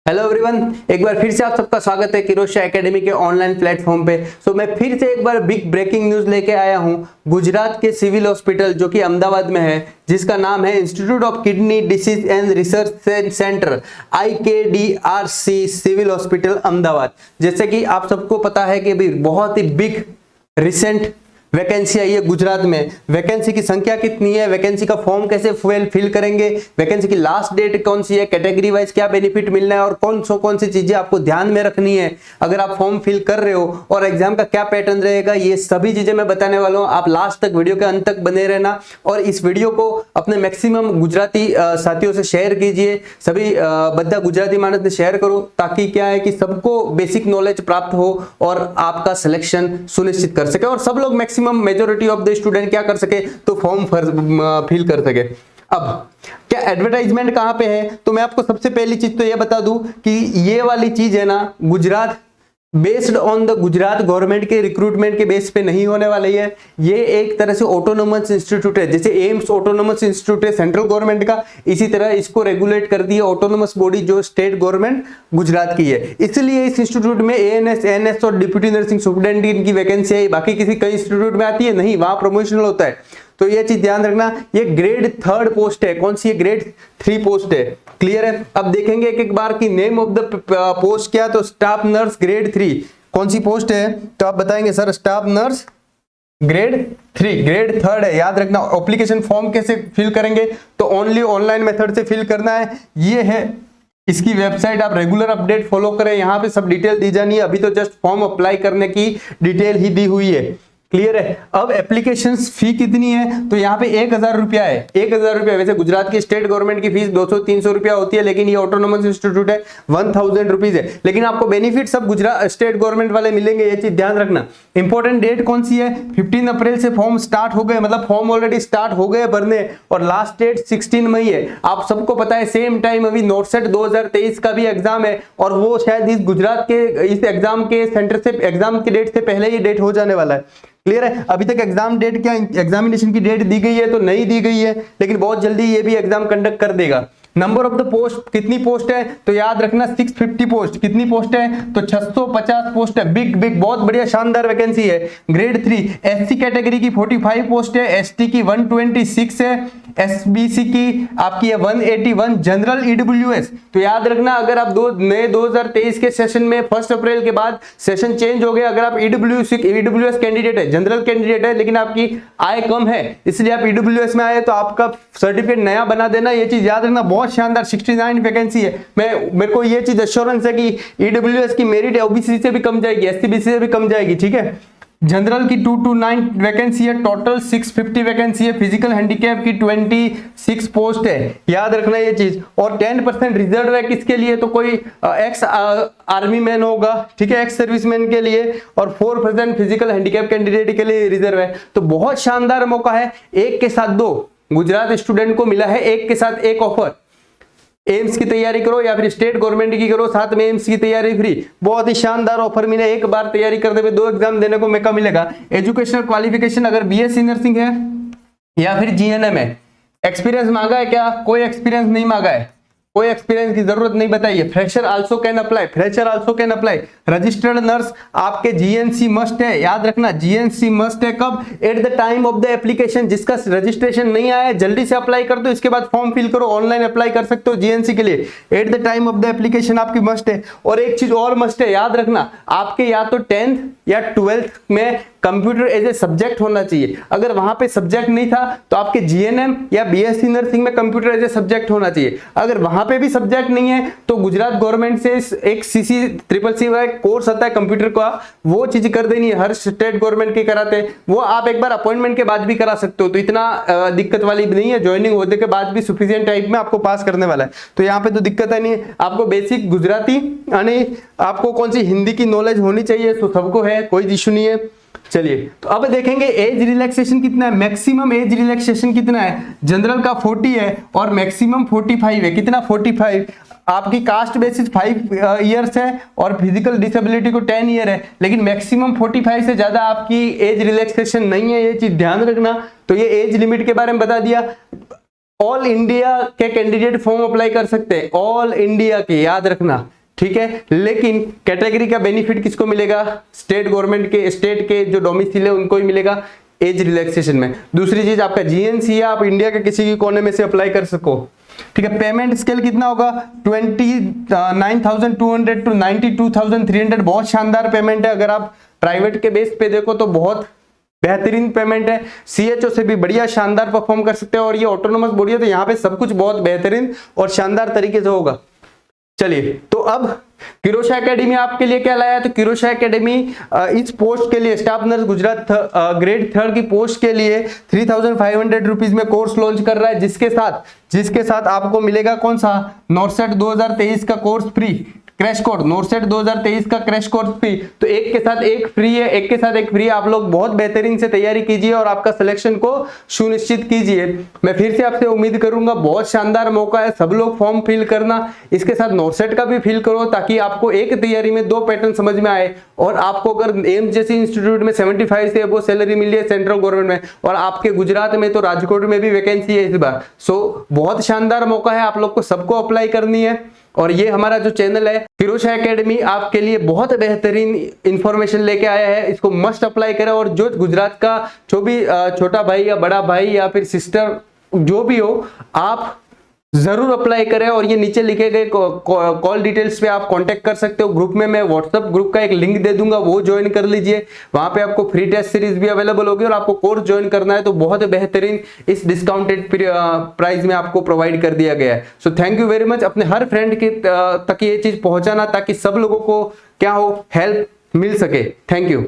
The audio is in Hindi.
हेलो एवरीवन, एक बार फिर से आप सबका स्वागत है किरोशा एकेडमी के ऑनलाइन प्लेटफॉर्म पे। मैं फिर से एक बार बिग ब्रेकिंग न्यूज लेके आया हूं। गुजरात के सिविल हॉस्पिटल जो कि अहमदाबाद में है, जिसका नाम है institute of kidney disease and research centre IKDRC civil hospital Ahmedabad. जैसे कि आप सबको पता है कि बहुत ही बिग रिसेंट वैकेंसी आई है गुजरात में। वैकेंसी की संख्या कितनी है, वैकेंसी का फॉर्म कैसे फिल करेंगे, वैकेंसी की लास्ट डेट कौन सी है, कैटेगरी वाइज क्या बेनिफिट मिलना है और कौन सी चीजें आपको ध्यान में रखनी है अगर आप फॉर्म फिल कर रहे हो, और एग्जाम का क्या पैटर्न रहेगा, ये सभी चीजें मैं बताने वाला हूं। आप लास्ट तक वीडियो के अंत तक बने रहना और इस वीडियो को अपने मैक्सिमम गुजराती साथियों से शेयर कीजिए। सभी बद्दा गुजराती मानस ने शेयर करो, ताकि क्या है कि सबको बेसिक नॉलेज प्राप्त हो और आपका सिलेक्शन सुनिश्चित कर सके और सब लोग maximum majority of the student क्या कर सके, तो फॉर्म फिल कर सके। अब क्या एडवर्टाइजमेंट कहां पे है, तो मैं आपको सबसे पहली चीज तो ये बता दूं कि ये वाली चीज है ना, Gujarat based on the Gujarat government के रिक्रूटमेंट के बेस पे नहीं होने वाली है। ये एक तरह से ऑटोनोमस इंस्टीट्यूट है, जैसे एम्स ऑटोनोमस इंस्टीट्यूट है सेंट्रल गवर्नमेंट का, इसी तरह इसको रेगुलेट कर दी है ऑटोनोमस बॉडी जो स्टेट गवर्नमेंट गुजरात की है। इसलिए इस इंस्टीट्यूट में ANS ANS और डिप्टी नर्सिंग सुपरिटेंडेंट की वैकेंसी है। बाकी किसी कई इंस्टीट्यूट में आती है नहीं, वहां प्रमोशनल होता है। तो ये चीज ध्यान रखना, ये ग्रेड 3 पोस्ट है। कौन सी है? ग्रेड 3 पोस्ट है। क्लियर है? अब देखेंगे एक एक बार की नेम ऑफ द पोस्ट क्या, तो स्टाफ नर्स ग्रेड 3 कौन सी पोस्ट है, तो आप बताएंगे sir staff nurse grade 3 grade 3 है। याद रखना। एप्लीकेशन फॉर्म कैसे फिल करेंगे, तो ओनली ऑनलाइन मेथड से फिल करना है। ये है इसकी वेबसाइट, आप रेगुलर अपडेट फॉलो करें, यहाँ पे सब डिटेल दी जानी है। अभी तो जस्ट फॉर्म अप्लाई करने की डिटेल ही दी हुई है। क्लियर है? अब एप्लीकेशन फी कितनी है, तो यहाँ पे 1000 रुपया है। 1000 रुपया। वैसे गुजरात की स्टेट गवर्नमेंट की फीस 200-300 रुपया होती है, लेकिन ये ऑटोनोमस इंस्टीट्यूट है 1000 रुपीज है। लेकिन आपको बेनिफिट सब गुजरात स्टेट गवर्नमेंट वाले मिलेंगे, ये चीज ध्यान रखना। इंपॉर्टेंट डेट कौन सी है? 15 अप्रैल से फॉर्म स्टार्ट हो गए, मतलब फॉर्म ऑलरेडी स्टार्ट हो गए भरने, और लास्ट डेट 16 मई है। आप सबको पता है सेम टाइम अभी नोटसेट 2023 का भी एग्जाम है, और वो शायद इस गुजरात के इस एग्जाम के सेंटर से एग्जाम की डेट से पहले ही डेट हो जाने वाला है। क्लियर है? अभी तक एग्जाम डेट क्या, एग्जामिनेशन की डेट दी गई है तो नहीं दी गई है, लेकिन बहुत जल्दी ये भी एग्जाम कंडक्ट कर देगा। नंबर ऑफ द पोस्ट कितनी पोस्ट है, तो याद रखना 650 पोस्ट। कितनी पोस्ट है, तो 650 पोस्ट है। बिग बहुत बढ़िया शानदार वैकेंसी है। ग्रेड 3 SC कैटेगरी की 45 पोस्ट है, ST की 126 है, SBC की आपकी है 181, जनरल EWS। तो याद रखना, अगर आप नए 2023 के सेशन में 1 अप्रैल के बाद सेशन चेंज हो गया, अगर आप EWS कैंडिडेट है, जनरल कैंडिडेट है, लेकिन आपकी आय कम है, इसलिए आप EWS में आए, तो आपका सर्टिफिकेट नया बना देना। ये चीज याद रखना, बहुत शानदार 69 वैकेंसी है। मेरे को ये चीज एश्योरेंस है कि EWS की मेरिट OBC से भी कम जाएगी, SCBC से भी कम जाएगी। ठीक है? जनरल की 229 वैकेंसी है, टोटल 650 वैकेंसी है। फिजिकल हैंडीकैप की 26 पोस्ट है। याद रखना ये चीज। और 10% रिजर्व है किसके लिए, तो कोई एक्स आर्मी मैन होगा, ठीक है, एक्स सर्विसमैन के लिए, और 4% फिजिकल हैंडीकैप कैंडिडेट के लिए रिजर्व है। तो बहुत शानदार मौका है। एक के साथ दो गुजरात स्टूडेंट को मिला है, एक के साथ एक ऑफर। एम्स की तैयारी करो या फिर स्टेट गवर्नमेंट की करो, साथ में एम्स की तैयारी फ्री। बहुत ही शानदार ऑफर मिला। एक बार तैयारी करते हुए 2 एग्जाम देने को मौका मिलेगा। एजुकेशनल क्वालिफिकेशन अगर BSc नर्सिंग है या फिर GNM है। एक्सपीरियंस मांगा है क्या? कोई एक्सपीरियंस नहीं मांगा है, कोई एक्सपीरियंस की जरूरत नहीं बताइए। Fresher also can apply. Registered nurse आपके GNC मस्ट है। याद रखना GNC मस्ट है। कब? At the time of the application. जिसका रजिस्ट्रेशन नहीं आया है जल्दी से अप्लाई कर दो, इसके बाद फॉर्म फिल करो, ऑनलाइन अप्लाई कर सकते हो GNC के लिए। At the time of the application आपकी मस्ट है। और एक चीज और मस्ट है, याद रखना, आपके या तो 10th या 12th में कंप्यूटर एज ए सब्जेक्ट होना चाहिए। अगर वहां पे सब्जेक्ट नहीं था तो आपके GNM या BSc नर्सिंग में कंप्यूटर एज ए सब्जेक्ट होना चाहिए। अगर वहां पे भी सब्जेक्ट नहीं है तो गुजरात गवर्नमेंट से एक CCCCC का कोर्स आता है कंप्यूटर का, वो चीज कर देनी है। हर स्टेट गवर्नमेंट के कराते हैं वो, आप एक बार अपॉइंटमेंट के बाद भी करा सकते हो, तो इतना दिक्कत वाली नहीं है। ज्वाइनिंग होने के बाद भी सफिशिएंट टाइप में आपको पास करने वाला है, तो यहाँ पे तो दिक्कत है नहीं। आपको बेसिक गुजराती यानी आपको कौन सी हिंदी की नॉलेज होनी चाहिए, तो सबको है, कोई इशू नहीं है। चलिए, तो अब देखेंगे एज रिलैक्सेशन कितना है। मैक्सिमम एज रिलैक्सेशन कितना है? जनरल का 40 है और मैक्सिमम 45 है। कितना? 45। आपकी कास्ट बेसिस 5 इयर्स है और फिजिकल डिसेबिलिटी को 10 ईयर है, लेकिन मैक्सिमम 45 से ज्यादा आपकी एज रिलैक्सेशन नहीं है, ये चीज ध्यान रखना। तो ये एज लिमिट के बारे में बता दिया। ऑल इंडिया के कैंडिडेट फॉर्म अप्लाई कर सकते हैं, ऑल इंडिया के, याद रखना, ठीक है। लेकिन कैटेगरी का बेनिफिट किसको मिलेगा? स्टेट गवर्नमेंट के, स्टेट के जो डोमिसाइल है उनको ही मिलेगा एज रिलैक्सेशन में। दूसरी चीज आपका जीएनसी है, आप इंडिया के किसी भी कोने में से अप्लाई कर सको, ठीक है। पेमेंट स्केल कितना होगा? 29,200 टू 92,300, बहुत शानदार पेमेंट है। अगर आप प्राइवेट के बेस पे देखो तो बहुत बेहतरीन पेमेंट है। सीएचओ से भी बढ़िया शानदार परफॉर्म कर सकते हैं, और ये ऑटोनोमस बॉडी है तो यहाँ पे सब कुछ बहुत बेहतरीन और शानदार तरीके से होगा। चलिए, तो अब किरोशा एकेडमी आपके लिए क्या लाया? तो किरोशा एकेडमी इस पोस्ट के लिए, स्टाफ नर्स गुजरात ग्रेड 3 की पोस्ट के लिए 3,500 रुपीज में कोर्स लॉन्च कर रहा है, जिसके साथ आपको मिलेगा कौन सा? नॉर्सेट 2023 का कोर्स फ्री, क्रैश कोर्स, नॉर्सेट 2023 का क्रैश कोर्स फ्री। तो एक के साथ एक फ्री है, एक के साथ एक फ्री है। आप लोग बहुत बेहतरीन से तैयारी कीजिए और आपका सिलेक्शन को सुनिश्चित कीजिए। मैं फिर से आपसे उम्मीद करूंगा, बहुत शानदार मौका है, सब लोग फॉर्म फिल करना, इसके साथ नॉर्सेट का भी फिल करो, ताकि आपको एक तैयारी में 2 पैटर्न समझ में आए। और आपको अगर एम्स जैसी इंस्टीट्यूट में 75 से अबव सैलरी मिली है सेंट्रल गवर्नमेंट में, और आपके गुजरात में तो राजकोट में भी वैकेंसी है इस बार, सो बहुत शानदार मौका है, आप लोग को सबको अप्लाई करनी है। और ये हमारा जो चैनल है किरोशा एकेडमी आपके लिए बहुत बेहतरीन इंफॉर्मेशन लेके आया है, इसको मस्ट अप्लाई करें। और जो गुजरात का जो भी छोटा भाई या बड़ा भाई या फिर सिस्टर जो भी हो, आप जरूर अप्लाई करें। और ये नीचे लिखे गए कॉल डिटेल्स पे आप कांटेक्ट कर सकते हो। ग्रुप में मैं व्हाट्सएप ग्रुप का एक लिंक दे दूंगा, वो ज्वाइन कर लीजिए। वहां पे आपको फ्री टेस्ट सीरीज भी अवेलेबल होगी, और आपको कोर्स ज्वाइन करना है तो बहुत बेहतरीन इस डिस्काउंटेड प्राइस में आपको प्रोवाइड कर दिया गया है। So thank you very much. अपने हर फ्रेंड के तक ये चीज पहुंचाना, ताकि सब लोगों को क्या हो, हेल्प मिल सके। Thank you.